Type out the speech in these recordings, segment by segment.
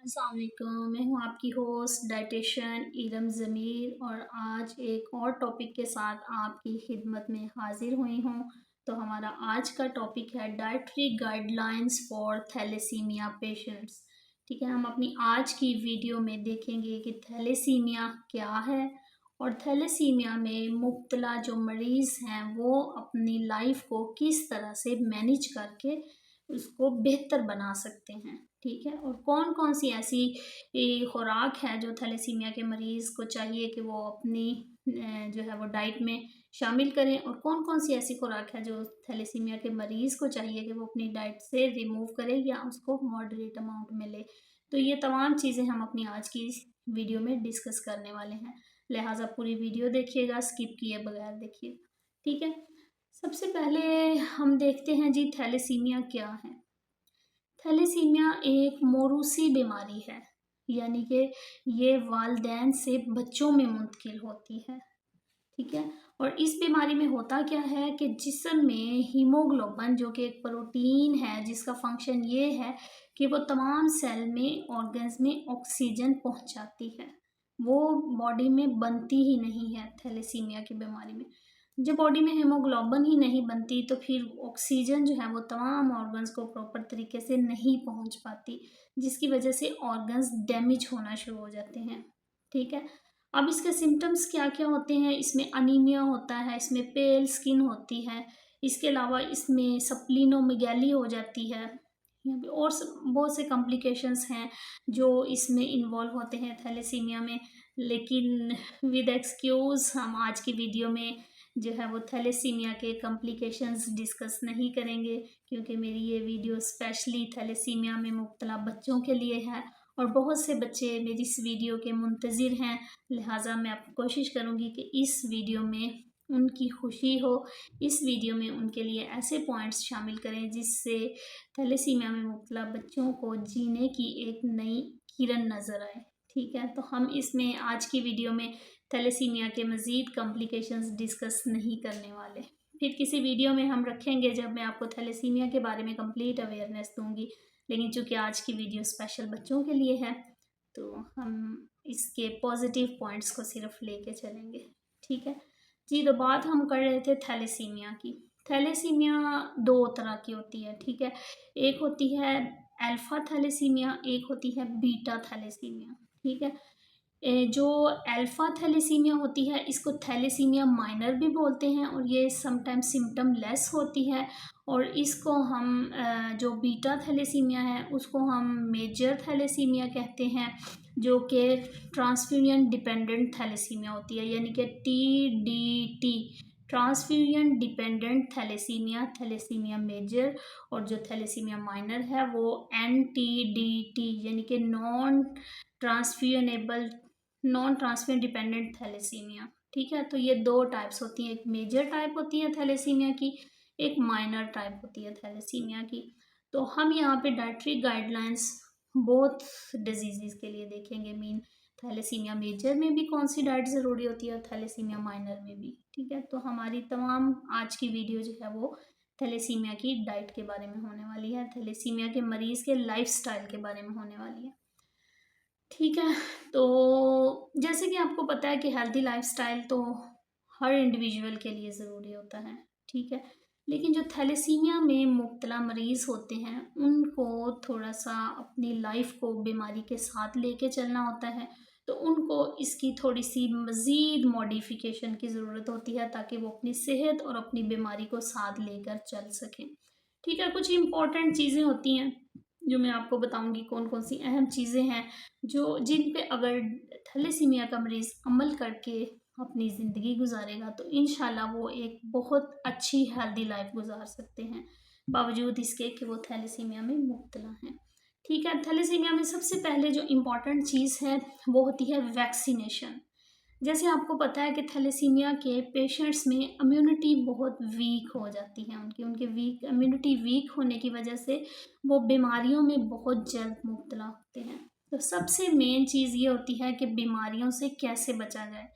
अस्सलाम वालेकुम। मैं हूँ आपकी होस्ट डाइटिशियन इरम ज़मीर और आज एक और टॉपिक के साथ आपकी खिदमत में हाजिर हुई हूँ। तो हमारा आज का टॉपिक है dietary guidelines for thalassemia patients. ठीक है, हम अपनी आज की वीडियो में देखेंगे कि थैलेसीमिया क्या है और थैलेसीमिया में मुब्तला जो मरीज़ हैं वो अपनी लाइफ को किस तरह से मैनेज करके उसको बेहतर बना सकते हैं। ठीक है, और कौन कौन सी ऐसी खुराक है जो थैलेसीमिया के मरीज़ को चाहिए कि वो अपनी जो है वो डाइट में शामिल करें, और कौन कौन सी ऐसी खुराक है जो थैलेसीमिया के मरीज़ को चाहिए कि वो अपनी डाइट से रिमूव करे या उसको मॉडरेट अमाउंट में ले। तो ये तमाम चीज़ें हम अपनी आज की इस वीडियो में डिस्कस करने वाले हैं, लिहाजा पूरी वीडियो देखिएगा, स्किप किए बगैर देखिएगा। ठीक है, सबसे पहले हम देखते हैं जी थैलेसीमिया क्या है। थैलेसीमिया एक मौरूसी बीमारी है, यानी कि ये वालिदैन से बच्चों में मुंतकिल होती है। ठीक है, और इस बीमारी में होता क्या है कि जिस्म में हीमोग्लोबिन जो कि एक प्रोटीन है जिसका फंक्शन ये है कि वो तमाम सेल में ऑर्गन्स में ऑक्सीजन पहुंचाती है, वो बॉडी में बनती ही नहीं है थैलेसीमिया की बीमारी में। जब बॉडी में हीमोग्लोबिन ही नहीं बनती तो फिर ऑक्सीजन जो है वो तमाम ऑर्गन्स को प्रॉपर तरीके से नहीं पहुंच पाती, जिसकी वजह से ऑर्गन्स डैमेज होना शुरू हो जाते हैं। ठीक है, अब इसके सिम्टम्स क्या क्या होते हैं। इसमें अनीमिया होता है, इसमें पेल स्किन होती है, इसके अलावा इसमें सप्लीनोमेगैली हो जाती है। यहाँ पे और बहुत से कॉम्प्लिकेशंस हैं जो इसमें इन्वॉल्व होते हैं थैलेसीमिया में, लेकिन विद एक्सक्यूज़ हम आज की वीडियो में जो है वो थैलेसीमिया के कॉम्प्लिकेशंस डिस्कस नहीं करेंगे, क्योंकि मेरी ये वीडियो स्पेशली थैलेसीमिया में मुब्तला बच्चों के लिए है और बहुत से बच्चे मेरी इस वीडियो के मुंतज़िर हैं। लिहाजा मैं आप कोशिश करूँगी कि इस वीडियो में उनकी खुशी हो, इस वीडियो में उनके लिए ऐसे पॉइंट्स शामिल करें जिससे थैलेसीमिया में मुब्तला बच्चों को जीने की एक नई किरण नज़र आए। ठीक है, तो हम इसमें आज की वीडियो में थैलेसीमिया के मज़ीद कॉम्प्लिकेशंस डिस्कस नहीं करने वाले। फिर किसी वीडियो में हम रखेंगे जब मैं आपको थैलेसीमिया के बारे में कंप्लीट अवेयरनेस दूंगी, लेकिन चूंकि आज की वीडियो स्पेशल बच्चों के लिए है तो हम इसके पॉजिटिव पॉइंट्स को सिर्फ लेके चलेंगे। ठीक है जी, तो बात हम कर रहे थे थैलेसीमिया की। थैलेसीमिया दो तरह की होती है। ठीक है, एक होती है अल्फा थैलेसीमिया, एक होती है बीटा थैलेसीमिया। ठीक है, जो अल्फा थैलेसीमिया होती है इसको थैलेसीमिया माइनर भी बोलते हैं और ये समटाइम्स सिम्टम लेस होती है, और इसको हम जो बीटा थैलेसीमिया है उसको हम मेजर थैलेसीमिया कहते हैं, जो कि ट्रांसफ्यूजन डिपेंडेंट थैलेसीमिया होती है, यानी कि TDT, transfusion dependent thalassemia, thalassemia major. और जो थैलेसीमिया माइनर है वो NTDT यानी कि नॉन ट्रांसफ्यूजन डिपेंडेंट थैलेसीमिया। ठीक है, तो ये दो टाइप्स होती हैं, एक मेजर टाइप होती है थैलेसीमिया की, एक माइनर टाइप होती है थैलेसीमिया की। तो हम यहाँ पे डाइटरी गाइडलाइंस बोथ डिजीज़ के लिए देखेंगे, मीन थैलेसीमिया मेजर में भी कौन सी डाइट ज़रूरी होती है और थैलेसीमिया माइनर में भी। ठीक है, तो हमारी तमाम आज की वीडियो जो है वो थैलेसीमिया की डाइट के बारे में होने वाली है, थैलेसीमिया के मरीज़ के लाइफस्टाइल के बारे में होने वाली है। ठीक है, तो जैसे कि आपको पता है कि हेल्दी लाइफस्टाइल तो हर इंडिविजुअल के लिए ज़रूरी होता है। ठीक है, लेकिन जो थैलेसीमिया में मुब्तला मरीज़ होते हैं उनको थोड़ा सा अपनी लाइफ को बीमारी के साथ लेके चलना होता है, तो उनको इसकी थोड़ी सी मज़ीद मॉडिफिकेशन की ज़रूरत होती है ताकि वो अपनी सेहत और अपनी बीमारी को साथ लेकर चल सकें। ठीक है, कुछ इम्पॉर्टेंट चीज़ें होती हैं जो मैं आपको बताऊंगी, कौन कौन सी अहम चीज़ें हैं जो जिन पे अगर थैलेसीमिया का मरीज़ अमल करके अपनी ज़िंदगी गुजारेगा तो इंशाल्लाह वो एक बहुत अच्छी हेल्दी लाइफ गुजार सकते हैं, बावजूद इसके कि वो थैलेसीमिया में मुब्तला हैं। ठीक है, थैलेसीमिया में सबसे पहले जो इम्पॉर्टेंट चीज़ है वो होती है वैक्सीनेशन। जैसे आपको पता है कि थैलेसीमिया के पेशेंट्स में इम्यूनिटी बहुत वीक हो जाती है, उनकी उनके वीक इम्यूनिटी वीक होने की वजह से वो बीमारियों में बहुत जल्द मुब्तला होते हैं। तो सबसे मेन चीज़ ये होती है कि बीमारियों से कैसे बचा जाए।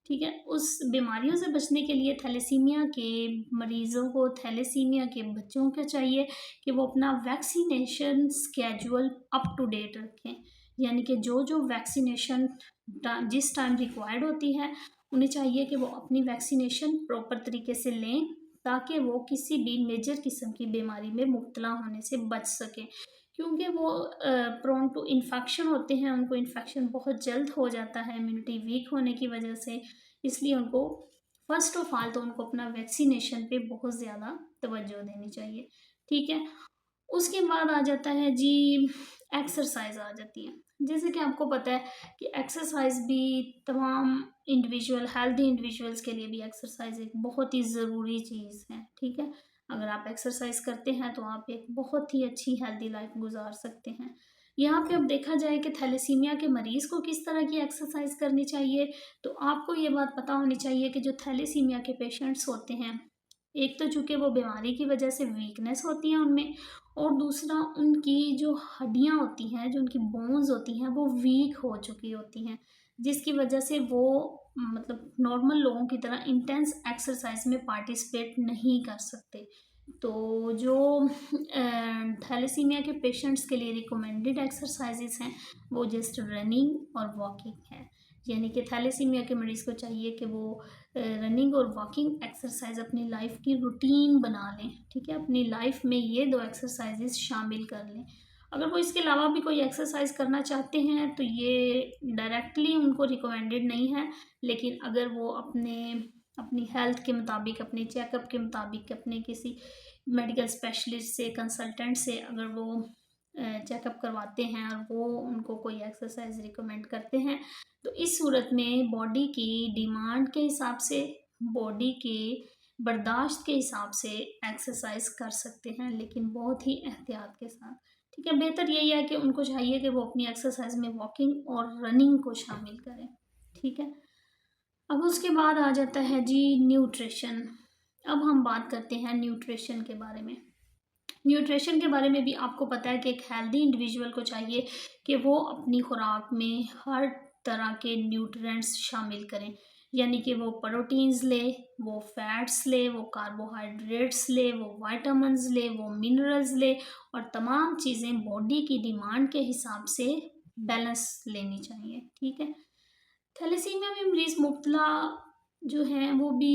ठीक है, उस बीमारियों से बचने के लिए थैलेसीमिया के मरीज़ों को, थैलेसीमिया के बच्चों को चाहिए कि वो अपना vaccination schedule up to date रखें। यानी कि जो जो वैक्सीनेशन जिस टाइम रिक्वायर्ड होती है, उन्हें चाहिए कि वो अपनी वैक्सीनेशन प्रॉपर तरीके से लें, ताकि वो किसी भी मेजर किस्म की बीमारी में मुब्तला होने से बच सकें। क्योंकि वो प्रोन टू इन्फेक्शन होते हैं, उनको इन्फेक्शन बहुत जल्द हो जाता है इम्यूनिटी वीक होने की वजह से। इसलिए उनको फर्स्ट ऑफ ऑल तो उनको अपना वैक्सीनेशन पे बहुत ज़्यादा तवज्जो देनी चाहिए। ठीक है। उसके बाद आ जाता है जी, एक्सरसाइज आ जाती है। जैसे कि आपको पता है कि एक्सरसाइज भी तमाम इंडिविजुअल हेल्दी इंडिविजुअल्स के लिए भी एक्सरसाइज एक बहुत ही ज़रूरी चीज़ है। ठीक है। अगर आप एक्सरसाइज करते हैं तो आप एक बहुत ही अच्छी हेल्दी लाइफ गुजार सकते हैं। यहाँ पे अब देखा जाए कि थैलेसीमिया के मरीज़ को किस तरह की एक्सरसाइज करनी चाहिए, तो आपको ये बात पता होनी चाहिए कि जो थैलेसीमिया के पेशेंट्स होते हैं, एक तो चूंकि वो बीमारी की वजह से वीकनेस होती है उनमें, और दूसरा उनकी जो हड्डियां होती हैं, जो उनकी बोन्स होती हैं, वो वीक हो चुकी होती हैं, जिसकी वजह से वो मतलब नॉर्मल लोगों की तरह इंटेंस एक्सरसाइज में पार्टिसिपेट नहीं कर सकते। तो जो थैलेसीमिया के पेशेंट्स के लिए रिकमेंडेड एक्सरसाइजेस हैं, वो जस्ट रनिंग और वॉकिंग है। यानी कि थैलेसीमिया के मरीज़ को चाहिए कि वो रनिंग और वॉकिंग एक्सरसाइज अपनी लाइफ की रूटीन बना लें। ठीक है। अपनी लाइफ में ये दो एक्सरसाइजेस शामिल कर लें। अगर वो इसके अलावा भी कोई एक्सरसाइज करना चाहते हैं तो ये डायरेक्टली उनको रिकमेंडेड नहीं है, लेकिन अगर वो अपनी हेल्थ के मुताबिक, अपने चेकअप के मुताबिक, अपने किसी मेडिकल स्पेशलिस्ट से, कंसल्टेंट से अगर वो चेकअप करवाते हैं और वो उनको कोई एक्सरसाइज रिकमेंड करते हैं, तो इस सूरत में बॉडी की डिमांड के हिसाब से, बॉडी के बर्दाश्त के हिसाब से एक्सरसाइज कर सकते हैं, लेकिन बहुत ही एहतियात के साथ। ठीक है। बेहतर यही है कि उनको चाहिए कि वो अपनी एक्सरसाइज में वॉकिंग और रनिंग को शामिल करें। ठीक है। अब उसके बाद आ जाता है जी न्यूट्रिशन। अब हम बात करते हैं न्यूट्रिशन के बारे में। न्यूट्रिशन के बारे में भी आपको पता है कि एक हेल्दी इंडिविजुअल को चाहिए कि वो अपनी खुराक में हर तरह के न्यूट्रिएंट्स शामिल करें। यानी कि वो प्रोटीन्स ले, वो फैट्स ले, वो कार्बोहाइड्रेट्स ले, वो विटामिन्स ले, वो मिनरल्स ले, और तमाम चीज़ें बॉडी की डिमांड के हिसाब से बैलेंस लेनी चाहिए। ठीक है। थैलेसीमिया में मरीज मुब्तला जो हैं वो भी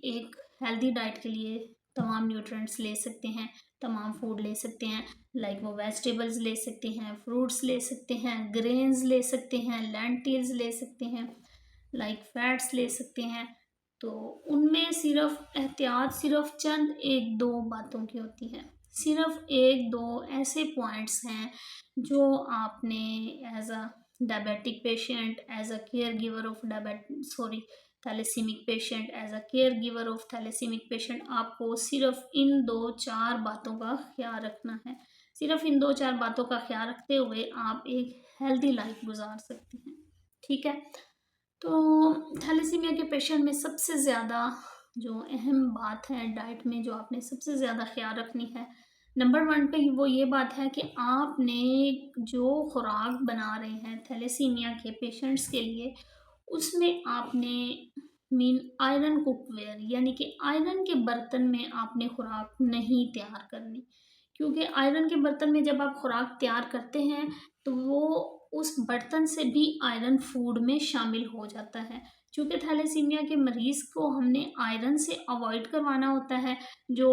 एक हेल्दी डाइट के लिए तमाम न्यूट्रिएंट्स ले सकते हैं, तमाम फूड ले सकते हैं। लाइक वो वेजिटेबल्स ले सकते हैं, फ्रूट्स ले सकते हैं, ग्रेन्स ले सकते हैं, लेंटिल्स ले सकते हैं, लाइक फैट्स ले सकते हैं। तो उनमें सिर्फ एहतियात सिर्फ चंद एक दो बातों की होती है। सिर्फ एक दो ऐसे पॉइंट्स हैं जो आपने as a diabetic patient, as a care giver of thalassemic patient, as a care giver of thalassemic patient, आपको सिर्फ इन दो चार बातों का ख्याल रखना है। सिर्फ इन दो चार बातों का ख्याल रखते हुए आप एक हेल्दी लाइफ गुजार सकते हैं। ठीक है। तो थैलेसीमिया के पेशेंट में सबसे ज़्यादा जो अहम बात है डाइट में, जो आपने सबसे ज़्यादा ख्याल रखनी है, नंबर वन पे वो ये बात है कि आपने जो खुराक बना रहे हैं थैलेसीमिया के पेशेंट्स के लिए, उसमें आपने मीन आयरन कुकवेयर, यानी कि आयरन के बर्तन में आपने खुराक नहीं तैयार करनी। क्योंकि आयरन के बर्तन में जब आप खुराक तैयार करते हैं तो वो उस बर्तन से भी आयरन फूड में शामिल हो जाता है। क्योंकि थैलेसीमिया के मरीज़ को हमने आयरन से अवॉइड करवाना होता है। जो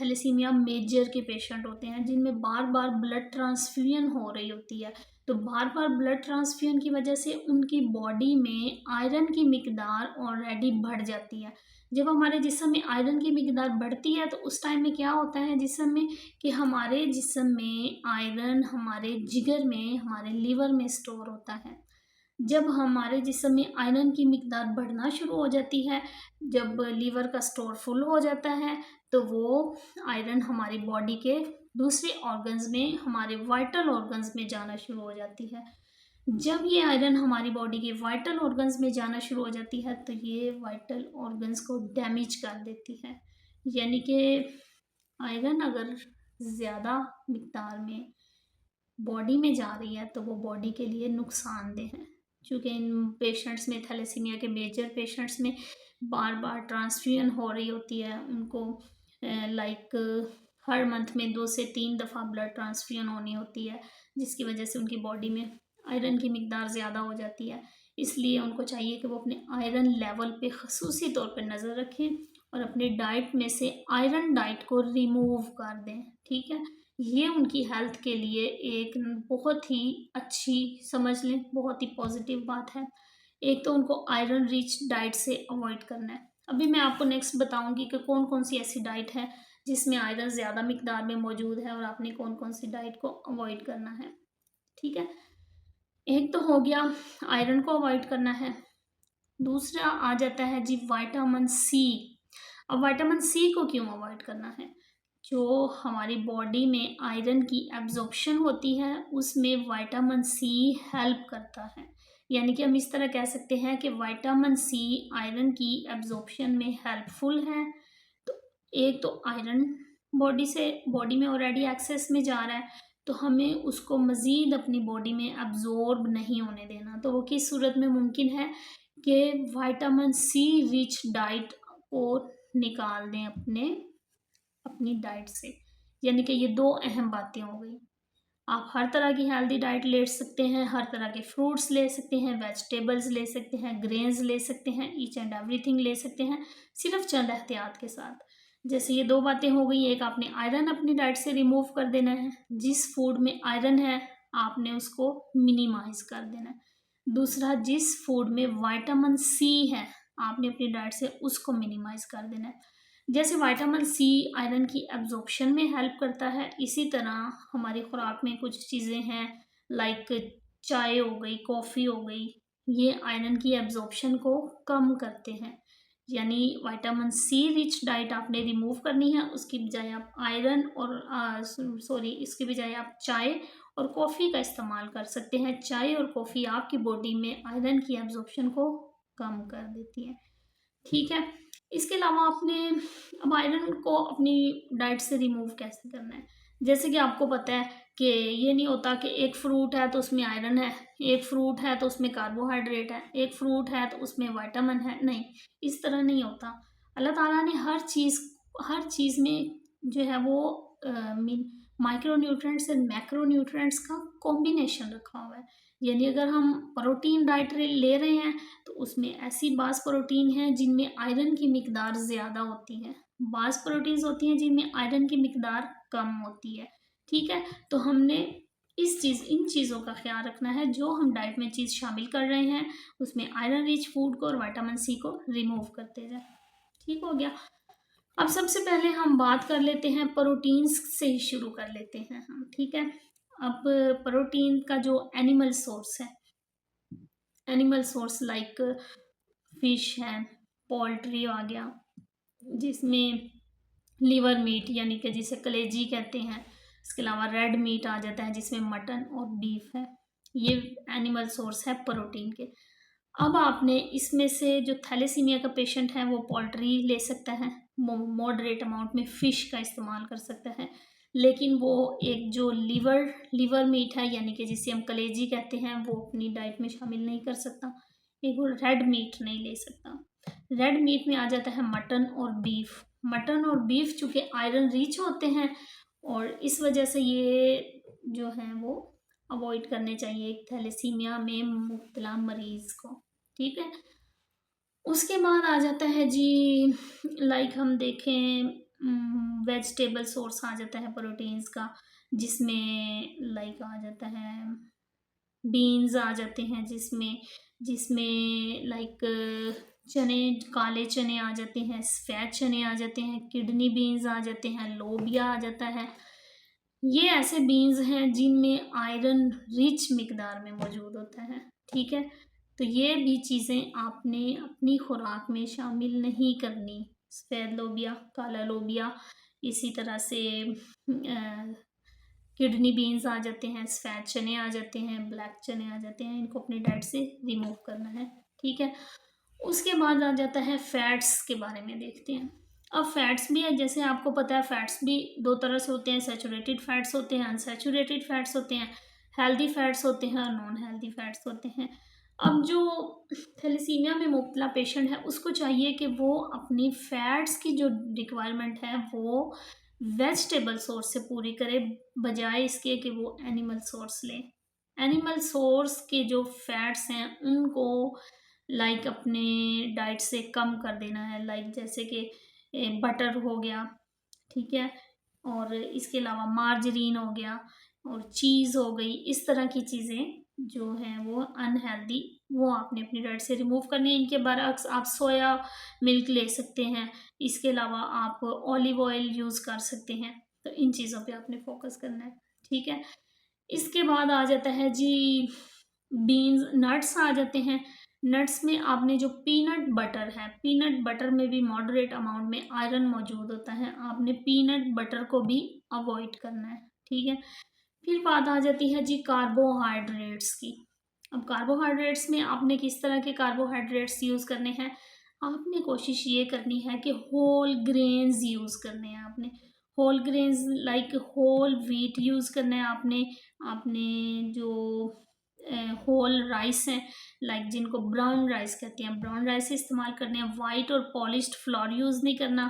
थैलेसीमिया मेजर के पेशेंट होते हैं, जिनमें बार बार ब्लड ट्रांसफ्यूजन हो रही होती है, तो बार बार ब्लड ट्रांसफ्यूजन की वजह से उनकी बॉडी में आयरन की मिकदार ऑलरेडी बढ़ जाती है। जब हमारे जिस्म में आयरन की मिकदार बढ़ती है तो उस टाइम में क्या होता है जिस्म में, कि हमारे जिस्म में आयरन हमारे जिगर में, हमारे लीवर में स्टोर होता है। जब हमारे जिस्म में आयरन की मिकदार बढ़ना शुरू हो जाती है, जब लीवर का स्टोर फुल हो जाता है, तो वो आयरन हमारी बॉडी के दूसरे ऑर्गन्स में, हमारे वाइटल ऑर्गन्स में जाना शुरू हो जाती है। जब ये आयरन हमारी बॉडी के वाइटल ऑर्गन्स में जाना शुरू हो जाती है तो ये वाइटल ऑर्गन्स को डैमेज कर देती है। यानी कि आयरन अगर ज़्यादा मिकदार में बॉडी में जा रही है तो वो बॉडी के लिए नुकसानदेह है। क्योंकि इन पेशेंट्स में, थैलेसीमिया के मेजर पेशेंट्स में बार बार ट्रांसफ्यूजन हो रही होती है। उनको लाइक हर मंथ में 2 से 3 दफ़ा ब्लड ट्रांसफ्यूजन होनी होती है, जिसकी वजह से उनकी बॉडी में आयरन की मिकदार ज़्यादा हो जाती है। इसलिए उनको चाहिए कि वो अपने आयरन लेवल पे ख़ुसूसी तौर पे नज़र रखें और अपनी डाइट में से आयरन डाइट को रिमूव कर दें। ठीक है, ये उनकी हेल्थ के लिए एक बहुत ही अच्छी, समझ लें बहुत ही पॉजिटिव बात है। एक तो उनको आयरन रिच डाइट से अवॉइड करना है। अभी मैं आपको नेक्स्ट बताऊंगी कि कौन कौन सी ऐसी डाइट है जिसमें आयरन ज़्यादा मिकदार में मौजूद है और आपने कौन कौन सी डाइट को अवॉइड करना है। ठीक है, एक तो हो गया आयरन को अवॉइड करना है। दूसरा आ जाता है जी विटामिन सी। अब विटामिन सी को क्यों अवॉइड करना है? जो हमारी बॉडी में आयरन की एब्जॉर्प्शन होती है उसमें विटामिन सी हेल्प करता है। यानी कि हम इस तरह कह सकते हैं कि विटामिन सी आयरन की एब्जॉर्प्शन में हेल्पफुल है। तो एक तो आयरन बॉडी में ऑलरेडी एक्सेस में जा रहा है, तो हमें उसको मज़ीद अपनी बॉडी में एब्जॉर्ब नहीं होने देना। तो वो किस सूरत में मुमकिन है कि विटामिन सी रिच डाइट को निकाल दें अपनी डाइट से। यानी कि ये दो अहम बातें हो गई। आप हर तरह की हेल्दी डाइट ले सकते हैं, हर तरह के फ्रूट्स ले सकते हैं, वेजिटेबल्स ले सकते हैं, ग्रेन्स ले सकते हैं, ईच एंड एवरीथिंग ले सकते हैं, सिर्फ चंद एहतियात के साथ। जैसे ये दो बातें हो गई, एक आपने आयरन अपनी डाइट से रिमूव कर देना है। जिस फूड में आयरन है आपने उसको मिनिमाइज कर देना है। दूसरा, जिस फूड में विटामिन सी है आपने अपनी डाइट से उसको मिनिमाइज कर देना है। जैसे विटामिन सी आयरन की एब्जॉर्प्शन में हेल्प करता है, इसी तरह हमारी खुराक में कुछ चीज़ें हैं लाइक चाय हो गई, कॉफ़ी हो गई, ये आयरन की एब्जॉर्प्शन को कम करते हैं। यानी विटामिन सी रिच डाइट आपने रिमूव करनी है, उसकी बजाय आप आयरन और इसकी बजाय आप चाय और कॉफ़ी का इस्तेमाल कर सकते हैं। चाय और कॉफ़ी आपकी बॉडी में आयरन की एब्जॉर्प्शन को कम कर देती है। ठीक है, इसके अलावा आपने अब आयरन को अपनी डाइट से रिमूव कैसे करना है? जैसे कि आपको पता है कि ये नहीं होता कि एक फ्रूट है तो उसमें आयरन है, एक फ्रूट है तो उसमें कार्बोहाइड्रेट है, एक फ्रूट है तो उसमें विटामिन है। नहीं, इस तरह नहीं होता। अल्लाह ताला ने हर चीज़ में जो है वो micro nutrients and macro nutrients का कॉम्बिनेशन रखा हुआ है। यानी अगर हम प्रोटीन डाइट ले रहे हैं तो उसमें ऐसी बास प्रोटीन है जिनमें आयरन की मिकदार ज़्यादा होती है, बास प्रोटीन्स होती हैं जिनमें आयरन की मिकदार कम होती है। ठीक है, तो हमने इन चीज़ों का ख्याल रखना है। जो हम डाइट में चीज़ शामिल कर रहे हैं उसमें आयरन रिच फूड को और विटामिन सी को रिमूव करते जाए। ठीक हो गया। अब सबसे पहले हम बात कर लेते हैं प्रोटीन्स से ही शुरू कर लेते हैं हम। ठीक है, अब प्रोटीन का जो एनिमल सोर्स है, एनिमल सोर्स लाइक फिश है, पोल्ट्री आ गया जिसमें लिवर मीट यानी कि जिसे कलेजी कहते हैं, इसके अलावा रेड मीट आ जाता है जिसमें मटन और बीफ है। ये एनिमल सोर्स है प्रोटीन के। अब आपने इसमें से जो थैलेसीमिया का पेशेंट है वो पोल्ट्री ले सकता है, मॉडरेट अमाउंट में फ़िश का इस्तेमाल कर सकता है, लेकिन वो एक जो लिवर मीट है यानी कि जिसे हम कलेजी कहते हैं वो अपनी डाइट में शामिल नहीं कर सकता। एक वो रेड मीट नहीं ले सकता। रेड मीट में आ जाता है मटन और बीफ। मटन और बीफ चूँकि आयरन रिच होते हैं और इस वजह से ये जो हैं वो अवॉइड करने चाहिए एक थैलेसीमिया में मुब्तला मरीज़ को। ठीक है, उसके बाद आ जाता है जी लाइक हम देखें वेजिटेबल सोर्स आ जाता है प्रोटीन्स का, जिसमें लाइक आ जाता है बीन्स आ जाते हैं, जिसमें जिसमें लाइक चने, काले चने आ जाते हैं, सफ़ेद चने आ जाते हैं, किडनी बीन्स आ जाते हैं, लोबिया आ जाता है। ये ऐसे बीन्स हैं जिनमें आयरन रिच मिकदार में मौजूद होता है। ठीक है, तो ये भी चीज़ें आपने अपनी खुराक में शामिल नहीं करनी। सफ़ेद लोबिया, काला लोबिया, इसी तरह से किडनी बीन्स आ जाते हैं, सफ़ेद चने आ जाते हैं, ब्लैक चने आ जाते हैं, इनको अपनी डाइट से रिमूव करना है। ठीक है, उसके बाद आ जाता है फैट्स के बारे में देखते हैं। अब फैट्स भी है, जैसे आपको पता है फैट्स भी दो तरह से होते हैं, सैचुरेटेड फैट्स होते हैं, अनसैचुरेटेड फैट्स होते हैं, हेल्दी फैट्स होते हैं और नॉन हेल्दी फैट्स होते हैं। अब जो थैलेसीमिया में मुब्तला पेशेंट है उसको चाहिए कि वो अपनी फैट्स की जो रिक्वायरमेंट है वो वेजिटेबल सोर्स से पूरी करे, बजाय इसके कि वो एनिमल सोर्स ले। एनिमल सोर्स के जो फैट्स हैं उनको लाइक अपने डाइट से कम कर देना है, लाइक जैसे कि बटर हो गया, ठीक है, और इसके अलावा मार्जरीन हो गया और चीज़ हो गई। इस तरह की चीज़ें जो हैं वो अनहेल्दी, वो आपने अपनी डाइट से रिमूव करनी है। इनके बरअक्स आप सोया मिल्क ले सकते हैं, इसके अलावा आप ऑलिव ऑयल यूज़ कर सकते हैं। तो इन चीज़ों पे आपने फोकस करना है, ठीक है। इसके बाद आ जाता है जी बीन्स, नट्स आ जाते हैं। नट्स में आपने जो पीनट बटर है, पीनट बटर में भी मॉडरेट अमाउंट में आयरन मौजूद होता है, आपने पीनट बटर को भी अवॉइड करना है, ठीक है। फिर बात आ जाती है जी कार्बोहाइड्रेट्स की। अब कार्बोहाइड्रेट्स में आपने किस तरह के कार्बोहाइड्रेट्स यूज़ करने हैं, आपने कोशिश ये करनी है कि होल ग्रेन्स यूज़ करने हैं आपने। Whole grains like whole wheat use करना है आपने। आपने जो होल राइस हैं, लाइक जिनको ब्राउन राइस कहते हैं, ब्राउन राइस इस्तेमाल करने हैं। वाइट और पॉलिश्ड फ्लोर यूज़ नहीं करना,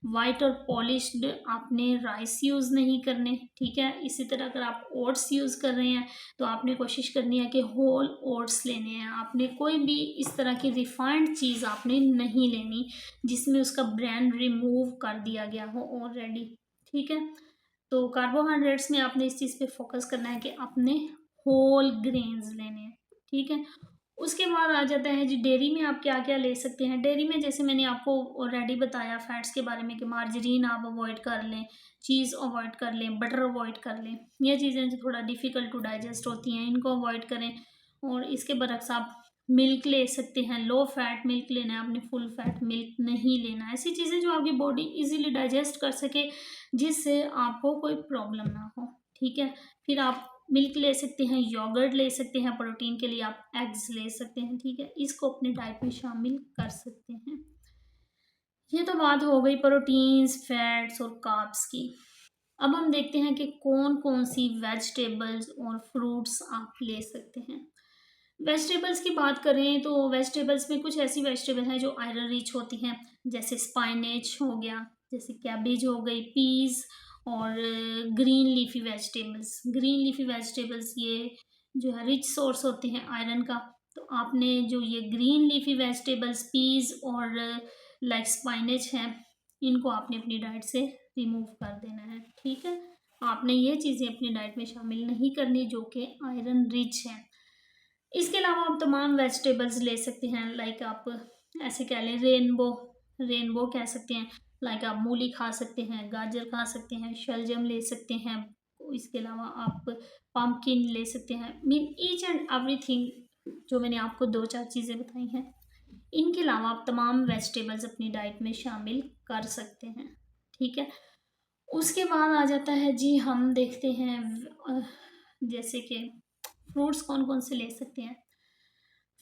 वाइट और पॉलिश्ड आपने राइस यूज़ नहीं करने, ठीक है। इसी तरह अगर आप ओट्स यूज़ कर रहे हैं तो आपने कोशिश करनी है कि होल ओट्स लेने हैं आपने। कोई भी इस तरह की रिफाइंड चीज़ आपने नहीं लेनी जिसमें उसका ब्रांड रिमूव कर दिया गया हो ऑलरेडी, ठीक है। तो कार्बोहाइड्रेट्स में आपने इस चीज़ पे फोकस करना है कि आपने होल ग्रेन्स लेने हैं, ठीक है। उसके बाद आ जाता है जी डेयरी में आप क्या क्या ले सकते हैं। डेयरी में जैसे मैंने आपको ऑलरेडी बताया फैट्स के बारे में कि मार्जरीन आप अवॉइड कर लें, चीज़ अवॉइड कर लें, बटर अवॉइड कर लें। ये चीज़ें जो थोड़ा डिफ़िकल्ट टू डाइजेस्ट होती हैं इनको अवॉइड करें। और इसके बरक्स आप मिल्क ले सकते हैं, लो फैट मिल्क लेना है आपने, फुल फैट मिल्क नहीं लेना है। ऐसी चीज़ें जो आपकी बॉडी इजीली डाइजेस्ट कर सके, जिससे आपको कोई प्रॉब्लम ना हो, ठीक है। फिर आप मिल्क ले सकते हैं, योगर्ट ले सकते हैं, प्रोटीन के लिए आप एग्स ले सकते हैं, ठीक है। इसको अपने डाइट में शामिल कर सकते हैं। ये तो बात हो गई प्रोटीन्स, फैट्स और कार्ब्स की। अब हम देखते हैं कि कौन कौन सी वेजिटेबल्स और फ्रूट्स आप ले सकते हैं। वेजिटेबल्स की बात करें तो वेजिटेबल्स में कुछ ऐसी वेजिटेबल हैं जो आयरन रिच होती हैं, जैसे स्पाइनेच हो गया, जैसे कैबेज हो गई, पीज और green leafy vegetables. Green leafy vegetables ये जो है रिच सोर्स होते हैं आयरन का। तो आपने जो ये ग्रीन लीफी वेजिटेबल्स, पीज और लाइक स्पाइनेच हैं, इनको आपने अपनी डाइट से रिमूव कर देना है, ठीक है। आपने ये चीज़ें अपनी डाइट में शामिल नहीं करनी जो कि आयरन रिच हैं। इसके अलावा आप तमाम वेजिटेबल्स ले सकते हैं, लाइक आप ऐसे कह लें रेनबो, रेनबो कह सकते हैं। लाइक आप मूली खा सकते हैं, गाजर खा सकते हैं, शलजम ले सकते हैं। इसके अलावा आप पम्पकिन ले सकते हैं। मीन ईच एंड एवरीथिंग जो मैंने आपको दो चार चीज़ें बताई हैं, इनके अलावा आप तमाम वेजिटेबल्स अपनी डाइट में शामिल कर सकते हैं, ठीक है। उसके बाद आ जाता है जी हम देखते हैं जैसे कि फ्रूट्स कौन कौन से ले सकते हैं।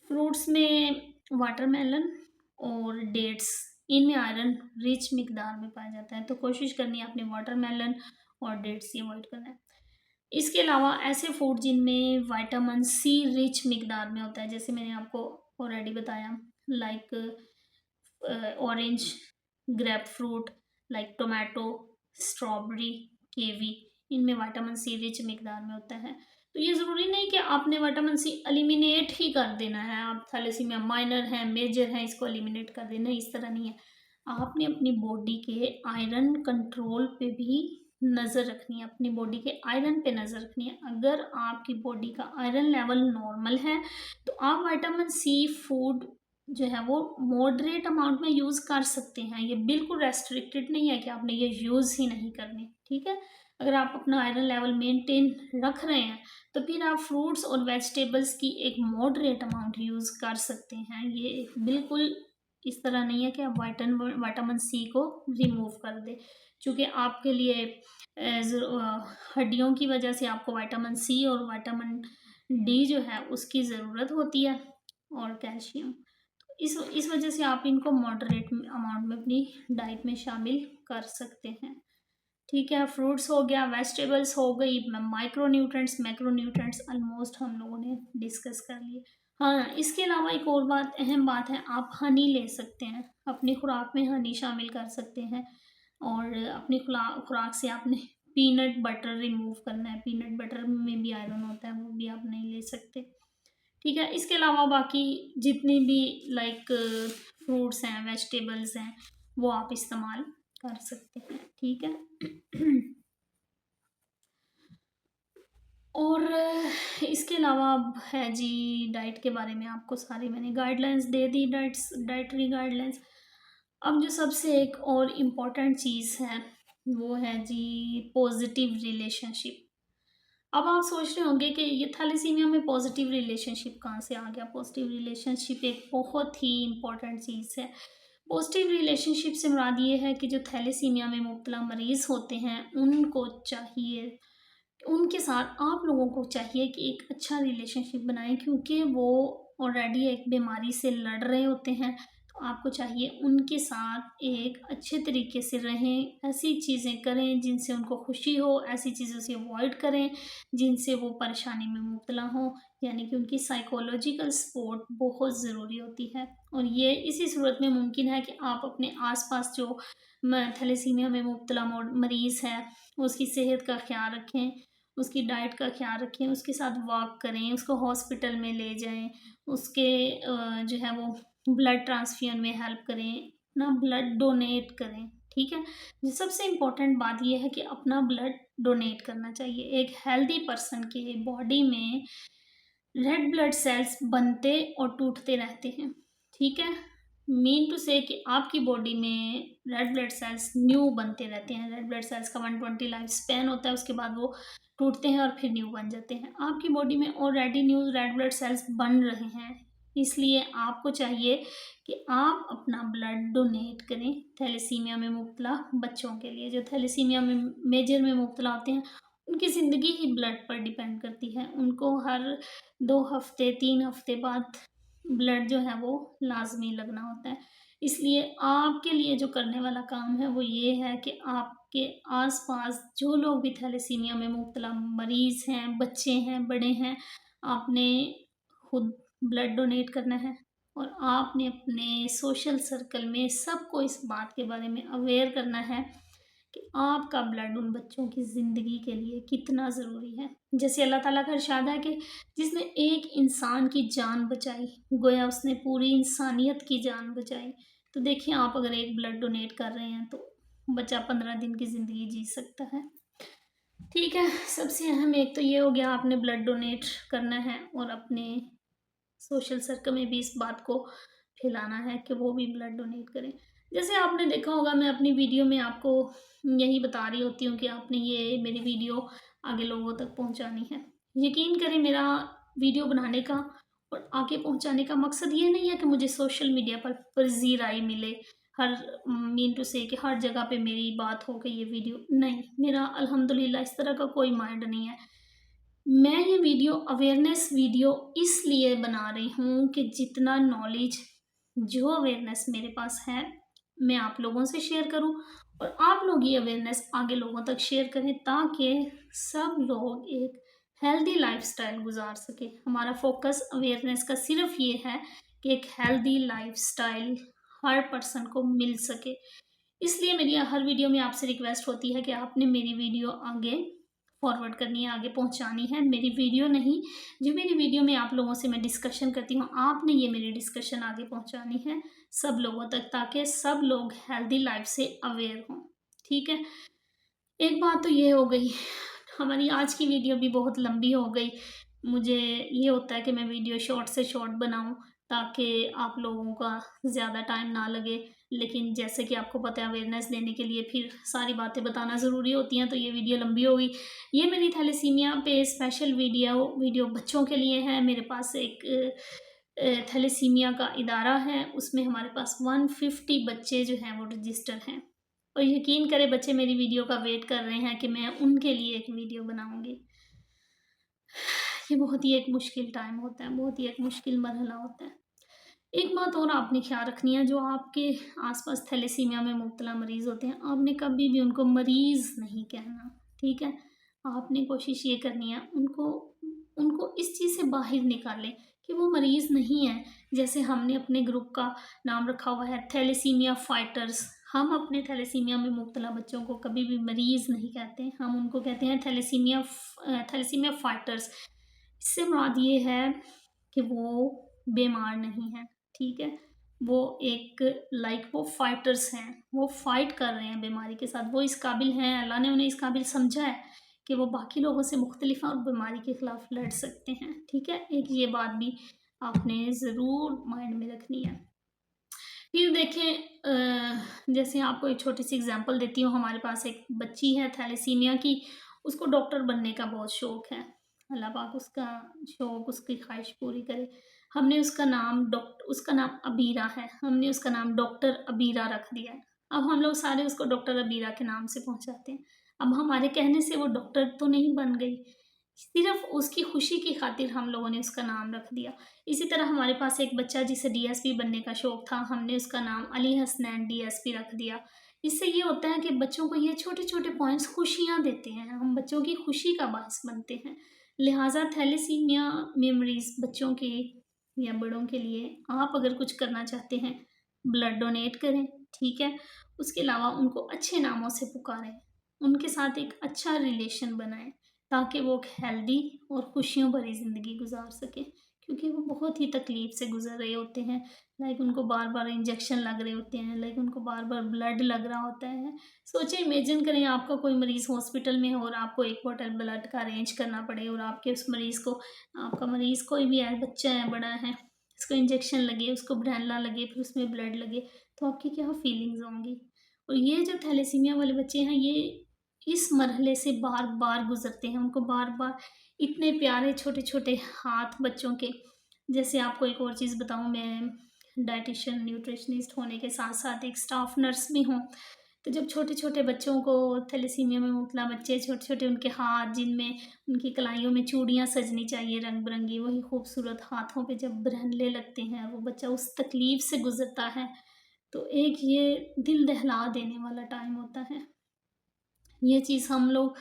फ्रूट्स में वाटरमेलन और डेट्स, इनमें आयरन रिच मिकदार में पाया जाता है, तो कोशिश करनी है आपने वाटरमेलन और डेट्स ही अवॉइड करना है। इसके अलावा ऐसे फूड जिनमें विटामिन सी रिच मिकदार में होता है, जैसे मैंने आपको ऑलरेडी बताया, like orange, grep fruit, like tomato, strawberry, kiwi, इनमें विटामिन सी रिच मिकदार में होता है। तो ये ज़रूरी नहीं कि आपने विटामिन सी एलिमिनेट ही कर देना है। आप थैलेसीमिया माइनर है, मेजर है, इसको एलिमिनेट कर देना, इस तरह नहीं है। आपने अपनी बॉडी के आयरन कंट्रोल पे भी नज़र रखनी है, अपनी बॉडी के आयरन पे नज़र रखनी है। अगर आपकी बॉडी का आयरन लेवल नॉर्मल है तो आप विटामिन सी फूड जो है वो मॉडरेट अमाउंट में यूज़ कर सकते हैं। ये बिल्कुल रेस्ट्रिक्टेड नहीं है कि आपने ये यूज़ ही नहीं करनी, ठीक है। अगर आप अपना आयरन लेवल मेंटेन रख रहे हैं तो फिर आप फ्रूट्स और वेजिटेबल्स की एक मॉडरेट अमाउंट यूज़ कर सकते हैं। ये बिल्कुल इस तरह नहीं है कि आप विटामिन सी को रिमूव कर दें, क्योंकि आपके लिए हड्डियों की वजह से आपको विटामिन सी और विटामिन डी जो है उसकी ज़रूरत होती है, और कैल्शियम। इस वजह से आप इनको मॉडरेट अमाउंट में अपनी डाइट में शामिल कर सकते हैं, ठीक है। फ्रूट्स हो गया, वेजिटेबल्स हो गई, micro nutrients, macro nutrients almost हम लोगों ने डिस्कस कर लिए। हाँ, इसके अलावा एक और बात, अहम बात है, आप हनी ले सकते हैं, अपनी खुराक में हनी शामिल कर सकते हैं। और अपनी खुराक से आपने पीनट बटर रिमूव करना है। पीनट बटर में भी आयरन होता है, वो भी आप नहीं ले सकते। ठीक है, इसके अलावा बाकी जितनी भी लाइक फ्रूट्स हैं, वेजिटेबल्स हैं, वो आप इस्तेमाल कर सकते हैं। ठीक है। और इसके अलावा अब है जी डाइट के बारे में आपको सारी मैंने गाइडलाइंस दे दी, डाइटरी गाइडलाइंस। अब जो सबसे एक और इम्पोर्टेंट चीज़ है वो है जी पॉजिटिव रिलेशनशिप। अब आप सोच रहे होंगे कि ये थैलेसीमिया में पॉजिटिव रिलेशनशिप कहाँ से आ गया। पॉजिटिव रिलेशनशिप एक बहुत ही इम्पोर्टेंट चीज़ है। पॉजिटिव रिलेशनशिप से मुराद ये है कि जो थैलेसीमिया में मुब्तला मरीज़ होते हैं उनको चाहिए, उनके साथ आप लोगों को चाहिए कि एक अच्छा रिलेशनशिप बनाएं, क्योंकि वो ऑलरेडी एक बीमारी से लड़ रहे होते हैं। तो आपको चाहिए उनके साथ एक अच्छे तरीके से रहें, ऐसी चीज़ें करें जिनसे उनको खुशी हो, ऐसी चीज़ों से अवॉइड करें जिनसे वो परेशानी में मुब्तला हो। यानी कि उनकी साइकोलॉजिकल सपोर्ट बहुत ज़रूरी होती है, और ये इसी सूरत में मुमकिन है कि आप अपने आसपास जो थैलेसीमिया में मुब्तला मरीज़ है उसकी सेहत का ख्याल रखें, उसकी डाइट का ख्याल रखें, उसके साथ वॉक करें, उसको हॉस्पिटल में ले जाएं, उसके जो है वो ब्लड ट्रांसफ्यूजन में हेल्प करें, ना ब्लड डोनेट करें। ठीक है, जो सबसे इम्पोर्टेंट बात यह है कि अपना ब्लड डोनेट करना चाहिए। एक हेल्दी पर्सन के बॉडी में रेड ब्लड सेल्स बनते और टूटते रहते हैं। ठीक है, मीन टू से कि आपकी बॉडी में रेड ब्लड सेल्स न्यू बनते रहते हैं। रेड ब्लड सेल्स का 120 लाइफ स्पैन होता है, उसके बाद वो टूटते हैं और फिर न्यू बन जाते हैं। आपकी बॉडी में already knew red blood cells बन रहे हैं, इसलिए आपको चाहिए कि आप अपना ब्लड डोनेट करें थैलेसीमिया में मुब्तला बच्चों के लिए। जो थैलेसीमिया में मेजर में मुब्तला होते हैं उनकी ज़िंदगी ही ब्लड पर डिपेंड करती है। उनको हर 2 हफ्ते 3 हफ्ते बाद ब्लड जो है वो लाजमी लगना होता है। इसलिए आपके लिए जो करने वाला काम है वो ये है कि आपके आसपास जो लोग भी थैलेसीमिया में मुब्तला मरीज़ हैं, बच्चे हैं, बड़े हैं, आपने खुद ब्लड डोनेट करना है, और आपने अपने सोशल सर्कल में सबको इस बात के बारे में अवेयर करना है कि आपका ब्लड उन बच्चों की ज़िंदगी के लिए कितना ज़रूरी है। जैसे अल्लाह ताला का इरशाद है कि जिसने एक इंसान की जान बचाई गोया उसने पूरी इंसानियत की जान बचाई। तो देखिए, आप अगर एक ब्लड डोनेट कर रहे हैं तो बच्चा 15 दिन की ज़िंदगी जी सकता है। ठीक है, सबसे अहम एक तो ये हो गया, आपने ब्लड डोनेट करना है और अपने सोशल सर्कल में भी इस बात को फैलाना है कि वो भी ब्लड डोनेट करें। जैसे आपने देखा होगा, मैं अपनी वीडियो में आपको यही बता रही होती हूँ कि आपने ये मेरी वीडियो आगे लोगों तक पहुँचानी है। यकीन करें, मेरा वीडियो बनाने का और आगे पहुँचाने का मकसद ये नहीं है कि मुझे सोशल मीडिया पर पज़ीराई मिले, हर मीन टू से कि हर जगह पे मेरी बात हो कि ये वीडियो नहीं। मेरा अल्हम्दुलिल्लाह इस तरह का कोई माइंड नहीं है। मैं ये वीडियो अवेयरनेस वीडियो इसलिए बना रही हूँ कि जितना नॉलेज, जो अवेयरनेस मेरे पास है, मैं आप लोगों से शेयर करूँ और आप लोग ये अवेयरनेस आगे लोगों तक शेयर करें, ताकि सब लोग एक हेल्दी लाइफस्टाइल गुजार सके। हमारा फोकस अवेयरनेस का सिर्फ ये है कि एक हेल्दी लाइफस्टाइल हर पर्सन को मिल सके। इसलिए मेरी हर वीडियो में आपसे रिक्वेस्ट होती है कि आपने मेरी वीडियो आगे फॉरवर्ड करनी है, आगे पहुंचानी है। मेरी वीडियो नहीं, जो मेरी वीडियो में आप लोगों से मैं डिस्कशन करती हूँ, आपने ये मेरी डिस्कशन आगे पहुंचानी है सब लोगों तक, ताकि सब लोग हेल्दी लाइफ से अवेयर हों। ठीक है, एक बात तो ये हो गई। हमारी आज की वीडियो भी बहुत लंबी हो गई। मुझे ये होता है कि मैं वीडियो शॉर्ट से शॉर्ट बनाऊं ताकि आप लोगों का ज़्यादा टाइम ना लगे, लेकिन जैसे कि आपको पता है अवेयरनेस देने के लिए फिर सारी बातें बताना ज़रूरी होती हैं, तो ये वीडियो लंबी हो गई। ये मेरी थैलेसीमिया पे स्पेशल वीडियो बच्चों के लिए है। मेरे पास एक थैलेसीमिया का इदारा है, उसमें हमारे पास 150 बच्चे जो हैं वो रजिस्टर हैं, और यकीन करें बच्चे मेरी वीडियो का वेट कर रहे हैं कि मैं उनके लिए एक वीडियो बनाऊंगी। ये बहुत ही एक मुश्किल टाइम होता है, बहुत ही एक मुश्किल मरहला होता है। एक बात और आपने ख्याल रखनी है, जो आपके आसपास थैलेसीमिया में मुब्तला मरीज़ होते हैं, आपने कभी भी उनको मरीज़ नहीं कहना। ठीक है, आपने कोशिश ये करनी है उनको उनको इस चीज़ से बाहर निकालें कि वो मरीज़ नहीं है। जैसे हमने अपने ग्रुप का नाम रखा हुआ है थैलेसीमिया फाइटर्स। हम अपने थैलेसीमिया में मुब्तला बच्चों को कभी भी मरीज़ नहीं कहते, हम उनको कहते हैं थैलेसीमिया फाइटर्स। इससे मुराद ये है कि वो बीमार नहीं है, ठीक है। वो एक वो फाइटर्स हैं, वो फाइट कर रहे हैं बीमारी के साथ, वो इस काबिल हैं, अल्लाह ने उन्हें इस काबिल समझा है कि वो बाकी लोगों से मुख्तलिफ हैं और बीमारी के खिलाफ लड़ सकते हैं, ठीक है। एक ये बात भी आपने ज़रूर माइंड में रखनी है। फिर देखें, जैसे आपको एक छोटी सी एग्जांपल देती हूँ। हमारे पास एक बच्ची है थैलेसीमिया की, उसको डॉक्टर बनने का बहुत शौक है। अल्लाह पाक उसका शौक, उसकी ख्वाहिश पूरी करे। हमने उसका नाम अबीरा है, हमने उसका नाम डॉक्टर अबीरा रख दिया है। अब हम लोग सारे उसको डॉक्टर अबीरा के नाम से पहुंचाते हैं। अब हमारे कहने से वो डॉक्टर तो नहीं बन गई, सिर्फ उसकी खुशी की खातिर हम लोगों ने उसका नाम रख दिया। इसी तरह हमारे पास एक बच्चा जिसे डीएसपी बनने का शौक था, हमने उसका नाम अली हसनैन डीएसपी रख दिया। इससे ये होता है कि बच्चों को ये छोटे छोटे पॉइंट्स खुशियाँ देते हैं, हम बच्चों की खुशी का बायस बनते हैं। लिहाजा थैलेसीमिया में मरीज बच्चों के या बड़ों के लिए आप अगर कुछ करना चाहते हैं, ब्लड डोनेट करें, ठीक है। उसके अलावा उनको अच्छे नामों से पुकारें, उनके साथ एक अच्छा रिलेशन बनाएं, ताकि वो एक हेल्दी और खुशियों भरी ज़िंदगी गुजार सकें, क्योंकि वो बहुत ही तकलीफ से गुजर रहे होते हैं। लाइक उनको बार बार इंजेक्शन लग रहे होते हैं, लाइक उनको बार बार ब्लड लग रहा होता है। सोचें, इमेजिन करें आपका कोई मरीज़ हॉस्पिटल में हो और आपको एक बोतल ब्लड का अरेंज करना पड़े और आपके उस मरीज़ को, आपका मरीज़ कोई भी है, बच्चा है, बड़ा है, उसको इंजेक्शन लगे, उसको ब्रैनला लगे, फिर उसमें ब्लड लगे, तो आपकी क्या फीलिंग्स होंगी। और ये जो थैलेसीमिया वाले बच्चे हैं, ये इस मरहले से बार बार गुजरते हैं, उनको बार बार इतने प्यारे छोटे छोटे हाथ बच्चों के। जैसे आपको एक और चीज़ बताऊं, मैं डाइटिशियन न्यूट्रिशनिस्ट होने के साथ साथ एक स्टाफ नर्स भी हूँ। तो जब छोटे छोटे बच्चों को, थैलेसीमिया में मुबतला बच्चे, छोटे छोटे उनके हाथ, जिनमें उनकी कलाइयों में चूड़ियाँ सजनी चाहिए रंग बिरंगी, वही खूबसूरत हाथों पे जब ब्रहनले लगते हैं, वो बच्चा उस तकलीफ से गुजरता है, तो एक ये दिल दहला देने वाला टाइम होता है। ये चीज़ हम लोग,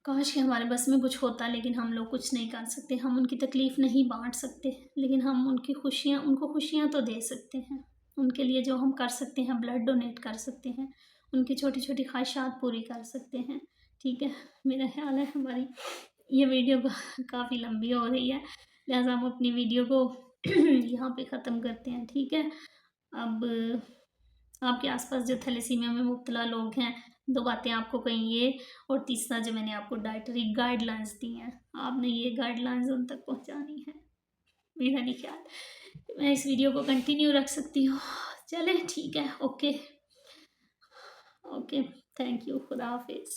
काश कि हमारे बस में कुछ होता, लेकिन हम लोग कुछ नहीं कर सकते, हम उनकी तकलीफ़ नहीं बांट सकते, लेकिन हम उनको खुशियाँ तो दे सकते हैं। उनके लिए जो हम कर सकते हैं, ब्लड डोनेट कर सकते हैं, उनकी छोटी छोटी ख्वाहिशात पूरी कर सकते हैं, ठीक है। मेरा ख्याल है हमारी ये वीडियो काफ़ी लंबी हो रही है, लिहाजा हम अपनी वीडियो को यहाँ पे ख़त्म करते हैं, ठीक है। अब आपके आसपास जो थैलेसीमिया में मुब्तला लोग हैं, दो बातें आपको कही ये, और तीसरा जो मैंने आपको डाइटरी गाइडलाइंस दी हैं, आपने ये गाइडलाइंस उन तक पहुंचानी है। मेरा नहीं ख्याल मैं इस वीडियो को कंटिन्यू रख सकती हूँ। चलें, ठीक है, ओके ओके, थैंक यू, खुदा हाफिज़।